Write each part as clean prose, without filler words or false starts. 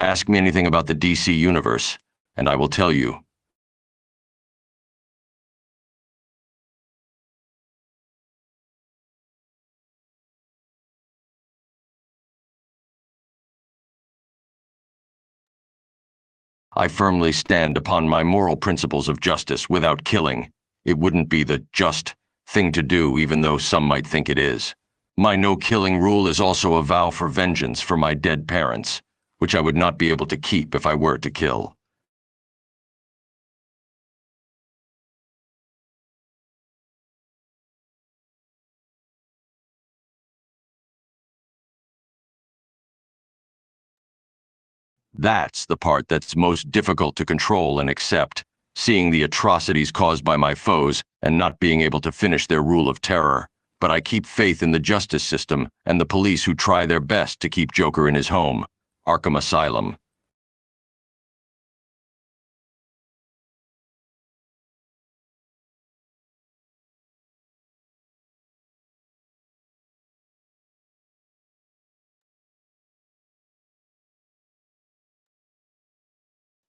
Ask me anything about the DC universe, and I will tell you. I firmly stand upon my moral principles of justice without killing. It wouldn't be the just thing to do, even though some might think it is. My no-killing rule is also a vow for vengeance for my dead parents, which I would not be able to keep if I were to kill. That's the part that's most difficult to control and accept, seeing the atrocities caused by my foes and not being able to finish their rule of terror. But I keep faith in the justice system and the police who try their best to keep Joker in his home, Arkham Asylum.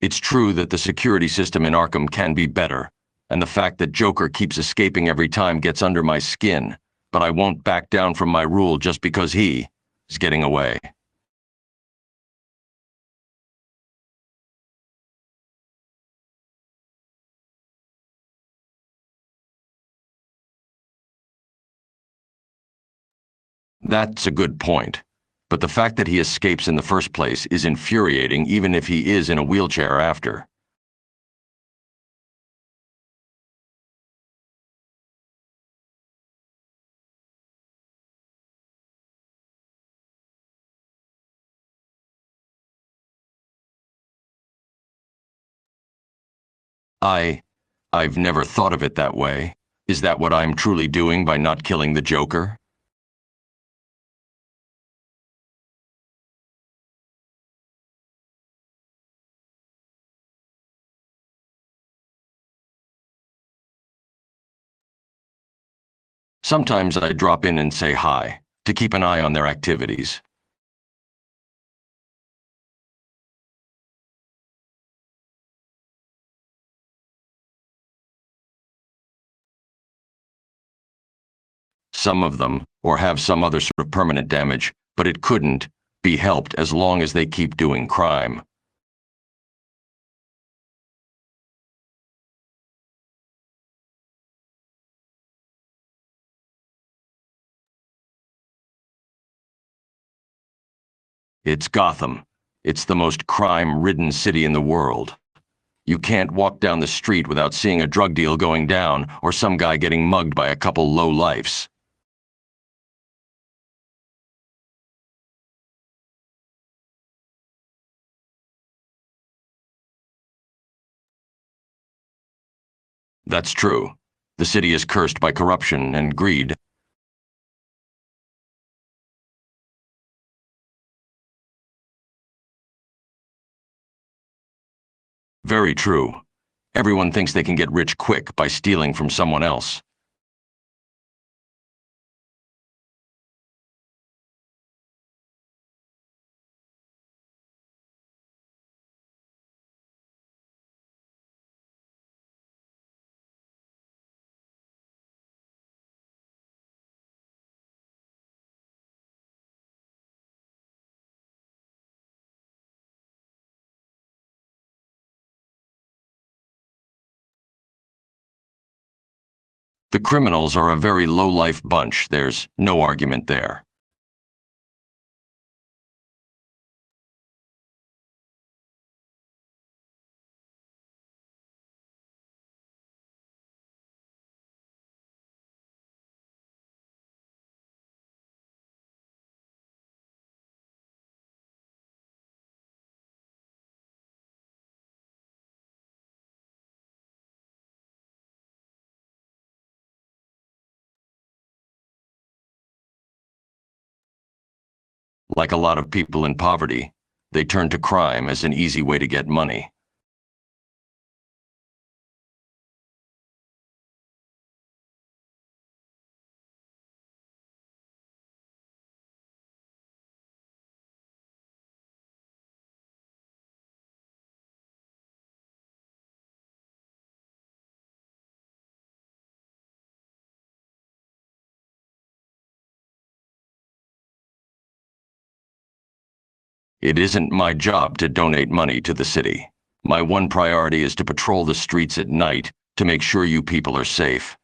It's true that the security system in Arkham can be better, and the fact that Joker keeps escaping every time gets under my skin, but I won't back down from my rule just because he is getting away. That's a good point. But the fact that he escapes in the first place is infuriating, even if he is in a wheelchair after. I... I've never thought of it that way. Is that what I'm truly doing by not killing the Joker? Sometimes I drop in and say hi, to keep an eye on their activities. Some of them, or have some other sort of permanent damage, but it couldn't be helped as long as they keep doing crime. It's Gotham. It's the most crime-ridden city in the world. You can't walk down the street without seeing a drug deal going down or some guy getting mugged by a couple low-lifes. That's true. The city is cursed by corruption and greed. Very true. Everyone thinks they can get rich quick by stealing from someone else. The criminals are a very low-life bunch, there's no argument there. Like a lot of people in poverty, they turn to crime as an easy way to get money. It isn't my job to donate money to the city. My one priority is to patrol the streets at night to make sure you people are safe.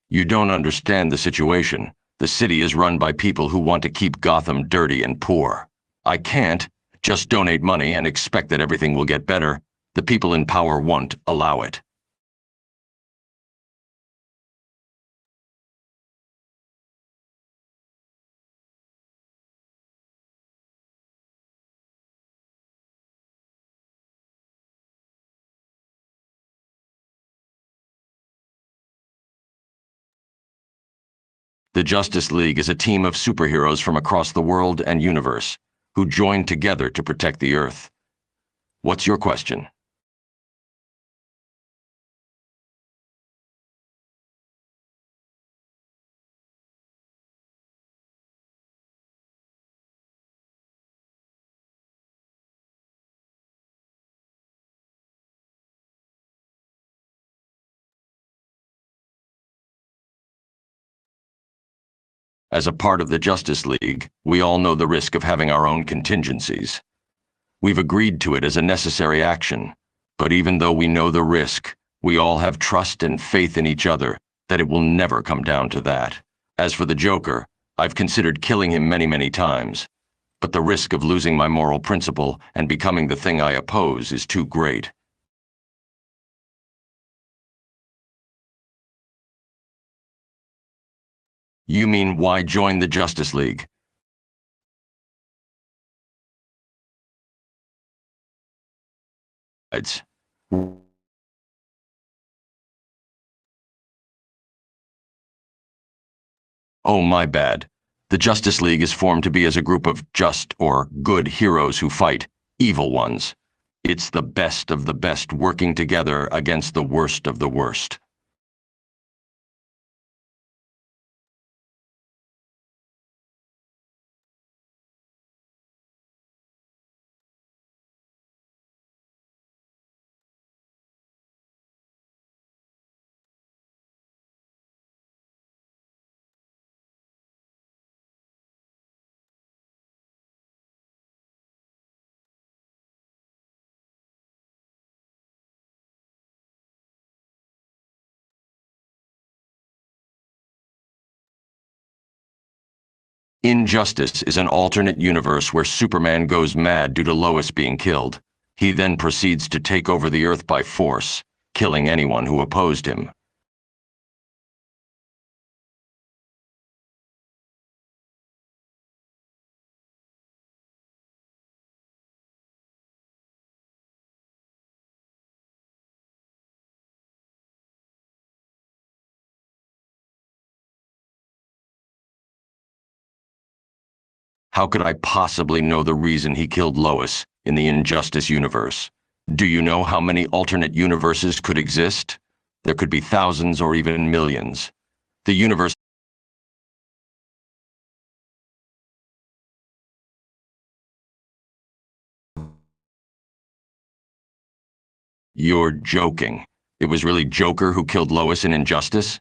You don't understand the situation. The city is run by people who want to keep Gotham dirty and poor. I can't just donate money and expect that everything will get better. The people in power won't allow it. The Justice League is a team of superheroes from across the world and universe who join together to protect the Earth. What's your question? As a part of the Justice League, we all know the risk of having our own contingencies. We've agreed to it as a necessary action, but even though we know the risk, we all have trust and faith in each other that it will never come down to that. As for the Joker, I've considered killing him many, many times, but the risk of losing my moral principle and becoming the thing I oppose is too great. You mean why join the Justice League? It's Oh, my bad. The Justice League is formed to be as a group of just or good heroes who fight evil ones. It's the best of the best working together against the worst of the worst. Injustice is an alternate universe where Superman goes mad due to Lois being killed. He then proceeds to take over the Earth by force, killing anyone who opposed him. How could I possibly know the reason he killed Lois in the Injustice universe? Do you know how many alternate universes could exist? There could be thousands or even millions. The universe. You're joking. It was really Joker who killed Lois in Injustice?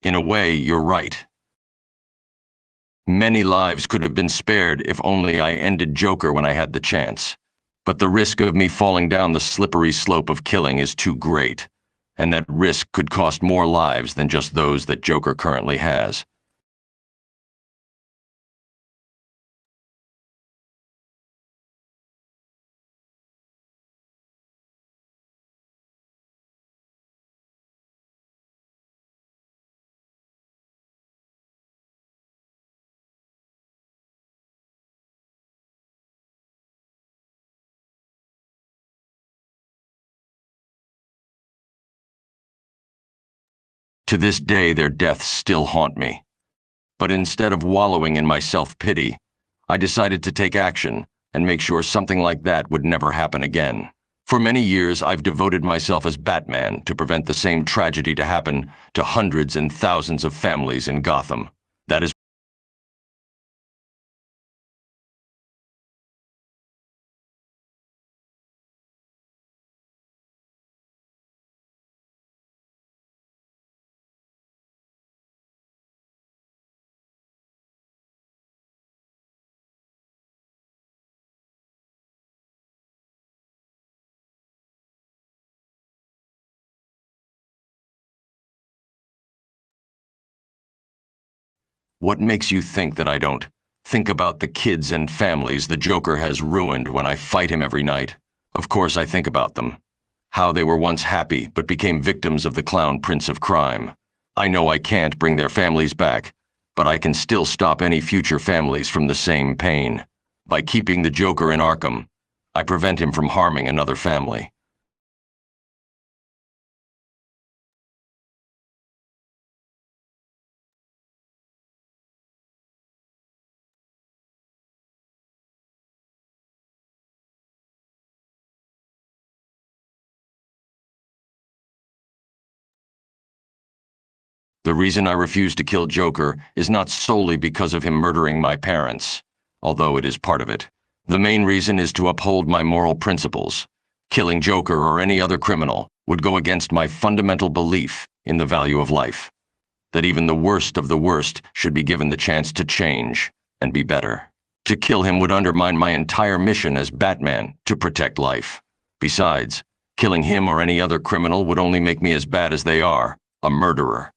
In a way, you're right. Many lives could have been spared if only I ended Joker when I had the chance. But the risk of me falling down the slippery slope of killing is too great, and that risk could cost more lives than just those that Joker currently has. To this day, their deaths still haunt me. But instead of wallowing in my self-pity, I decided to take action and make sure something like that would never happen again. For many years, I've devoted myself as Batman to prevent the same tragedy to happen to hundreds and thousands of families in Gotham. That is what makes you think that I don't think about the kids and families the Joker has ruined when I fight him every night. Of course I think about them. How they were once happy but became victims of the clown prince of crime. I know I can't bring their families back, but I can still stop any future families from the same pain. By keeping the Joker in Arkham, I prevent him from harming another family. The reason I refuse to kill Joker is not solely because of him murdering my parents, although it is part of it. The main reason is to uphold my moral principles. Killing Joker or any other criminal would go against my fundamental belief in the value of life. That even the worst of the worst should be given the chance to change and be better. To kill him would undermine my entire mission as Batman to protect life. Besides, killing him or any other criminal would only make me as bad as they are, a murderer.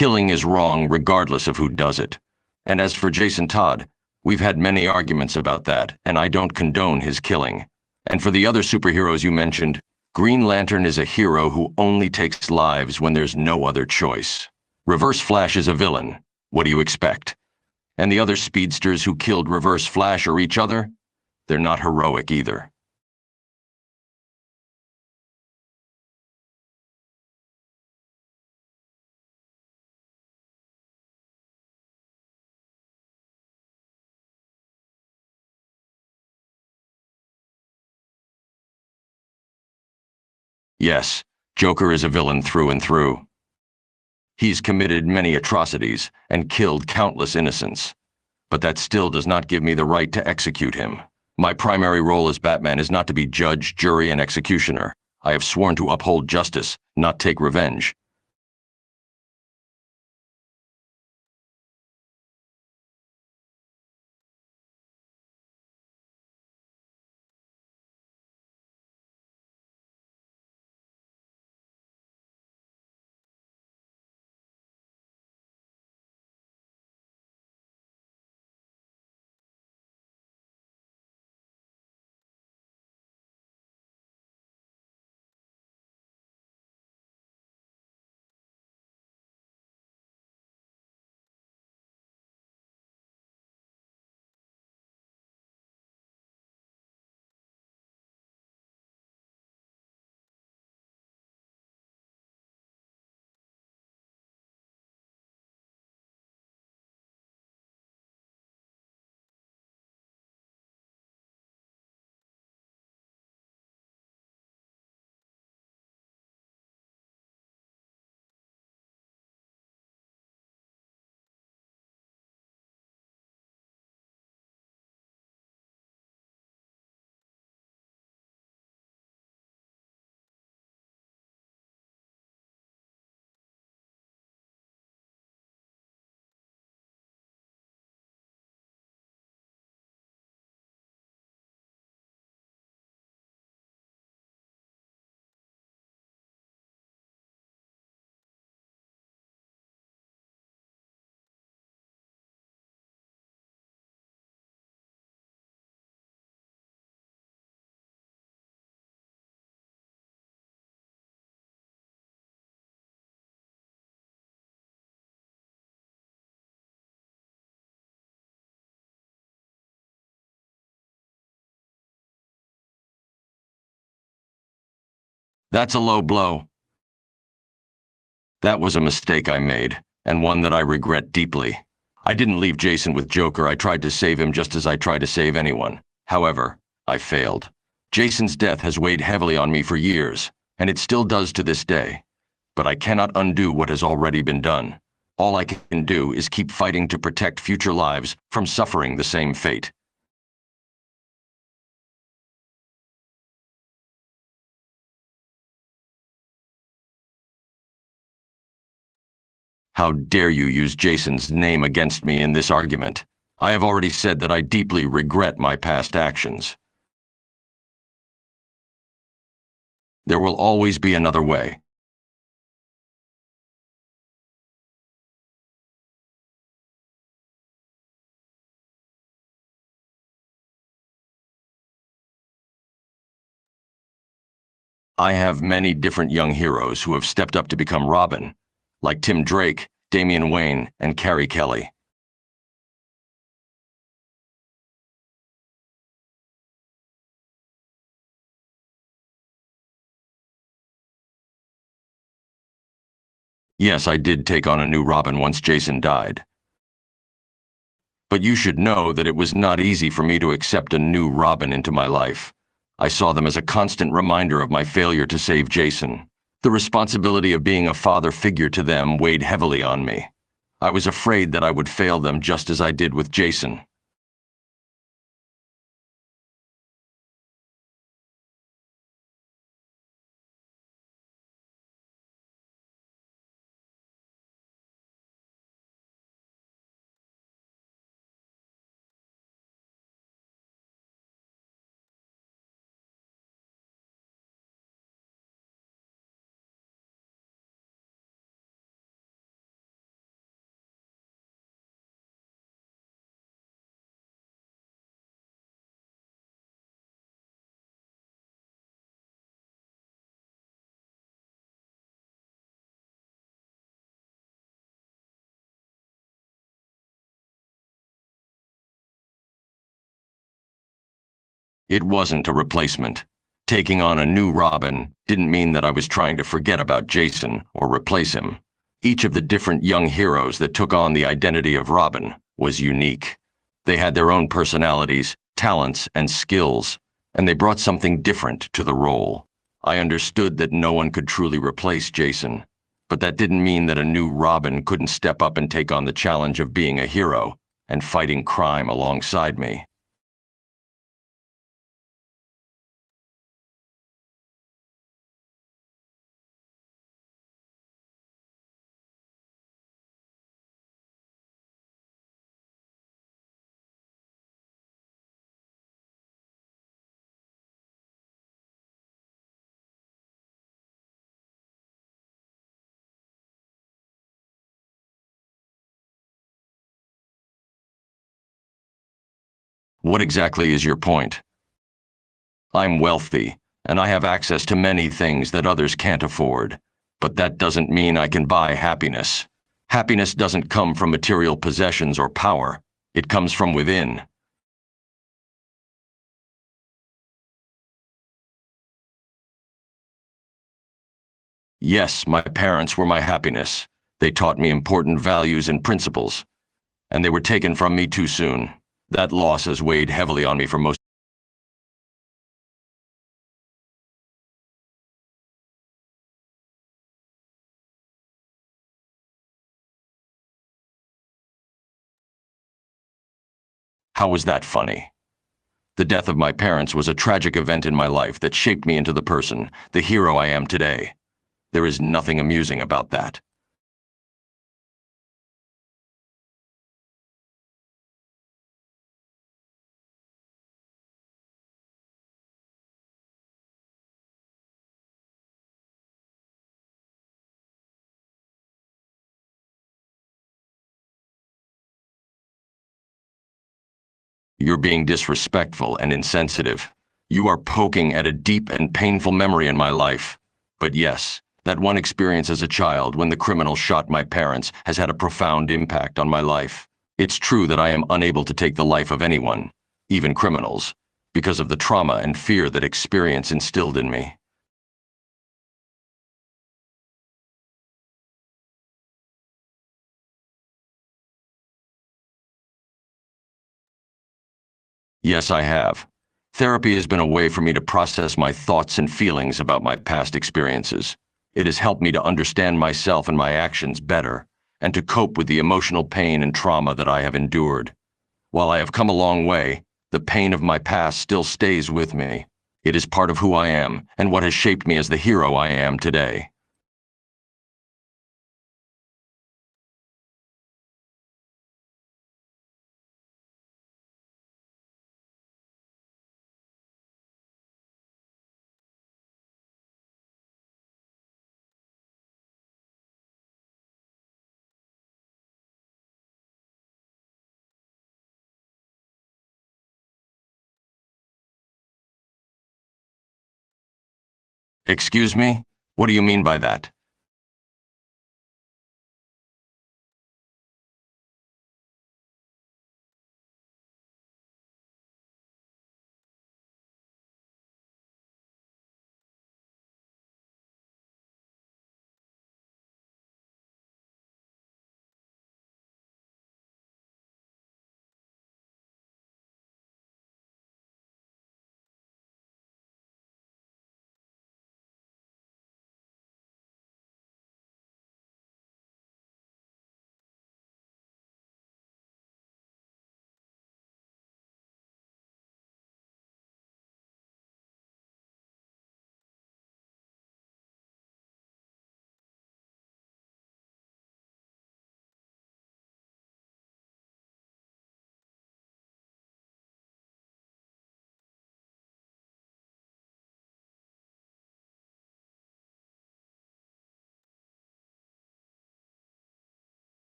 Killing is wrong regardless of who does it. And as for Jason Todd, we've had many arguments about that, and I don't condone his killing. And for the other superheroes you mentioned, Green Lantern is a hero who only takes lives when there's no other choice. Reverse Flash is a villain. What do you expect? And the other speedsters who killed Reverse Flash or each other? They're not heroic either. Yes, Joker is a villain through and through. He's committed many atrocities and killed countless innocents. But that still does not give me the right to execute him. My primary role as Batman is not to be judge, jury, and executioner. I have sworn to uphold justice, not take revenge. That's a low blow. That was a mistake I made, and one that I regret deeply. I didn't leave Jason with Joker. I tried to save him just as I try to save anyone. However, I failed. Jason's death has weighed heavily on me for years, and it still does to this day. But I cannot undo what has already been done. All I can do is keep fighting to protect future lives from suffering the same fate. How dare you use Jason's name against me in this argument? I have already said that I deeply regret my past actions. There will always be another way. I have many different young heroes who have stepped up to become Robin, like Tim Drake, Damian Wayne, and Carrie Kelly. Yes, I did take on a new Robin once Jason died. But you should know that it was not easy for me to accept a new Robin into my life. I saw them as a constant reminder of my failure to save Jason. The responsibility of being a father figure to them weighed heavily on me. I was afraid that I would fail them just as I did with Jason. It wasn't a replacement. Taking on a new Robin didn't mean that I was trying to forget about Jason or replace him. Each of the different young heroes that took on the identity of Robin was unique. They had their own personalities, talents, and skills, and they brought something different to the role. I understood that no one could truly replace Jason, but that didn't mean that a new Robin couldn't step up and take on the challenge of being a hero and fighting crime alongside me. What exactly is your point? I'm wealthy, and I have access to many things that others can't afford. But that doesn't mean I can buy happiness. Happiness doesn't come from material possessions or power. It comes from within. Yes, my parents were my happiness. They taught me important values and principles, and they were taken from me too soon. That loss has weighed heavily on me for most. How was that funny? The death of my parents was a tragic event in my life that shaped me into the person, the hero I am today. There is nothing amusing about that. You're being disrespectful and insensitive. You are poking at a deep and painful memory in my life. But yes, that one experience as a child when the criminal shot my parents has had a profound impact on my life. It's true that I am unable to take the life of anyone, even criminals, because of the trauma and fear that experience instilled in me. Yes, I have. Therapy has been a way for me to process my thoughts and feelings about my past experiences. It has helped me to understand myself and my actions better, and to cope with the emotional pain and trauma that I have endured. While I have come a long way, the pain of my past still stays with me. It is part of who I am and what has shaped me as the hero I am today. Excuse me? What do you mean by that?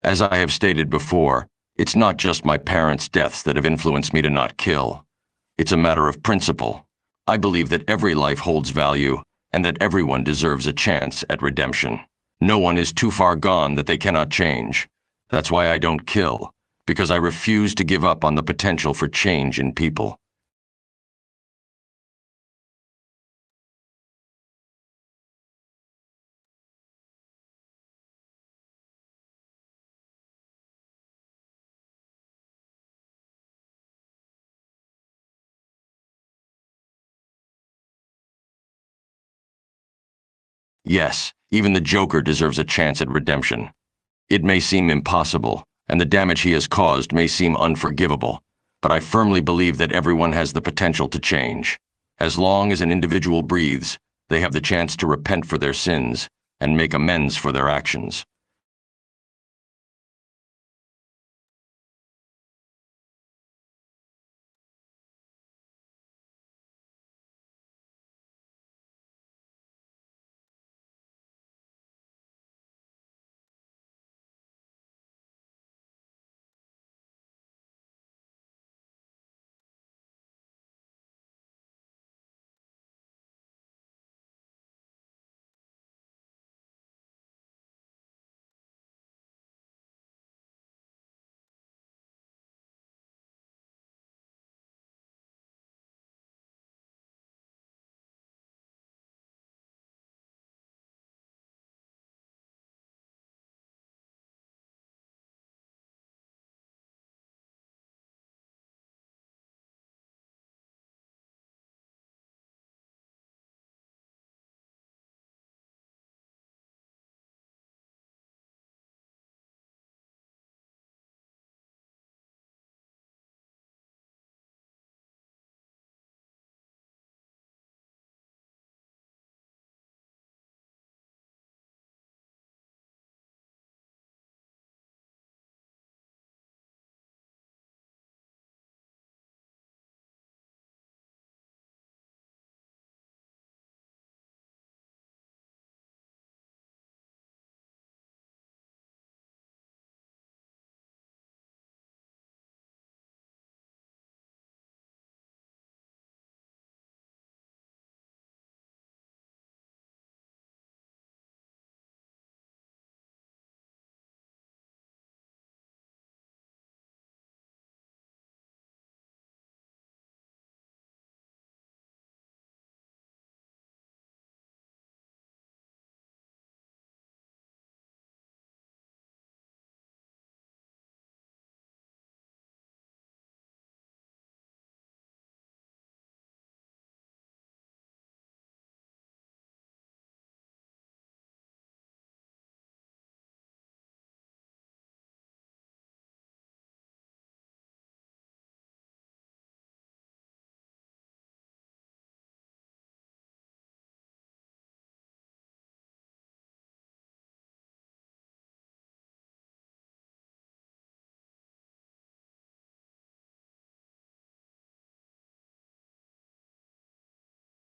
As I have stated before, it's not just my parents' deaths that have influenced me to not kill. It's a matter of principle. I believe that every life holds value and that everyone deserves a chance at redemption. No one is too far gone that they cannot change. That's why I don't kill, because I refuse to give up on the potential for change in people. Yes, even the Joker deserves a chance at redemption. It may seem impossible, and the damage he has caused may seem unforgivable, but I firmly believe that everyone has the potential to change. As long as an individual breathes, they have the chance to repent for their sins and make amends for their actions.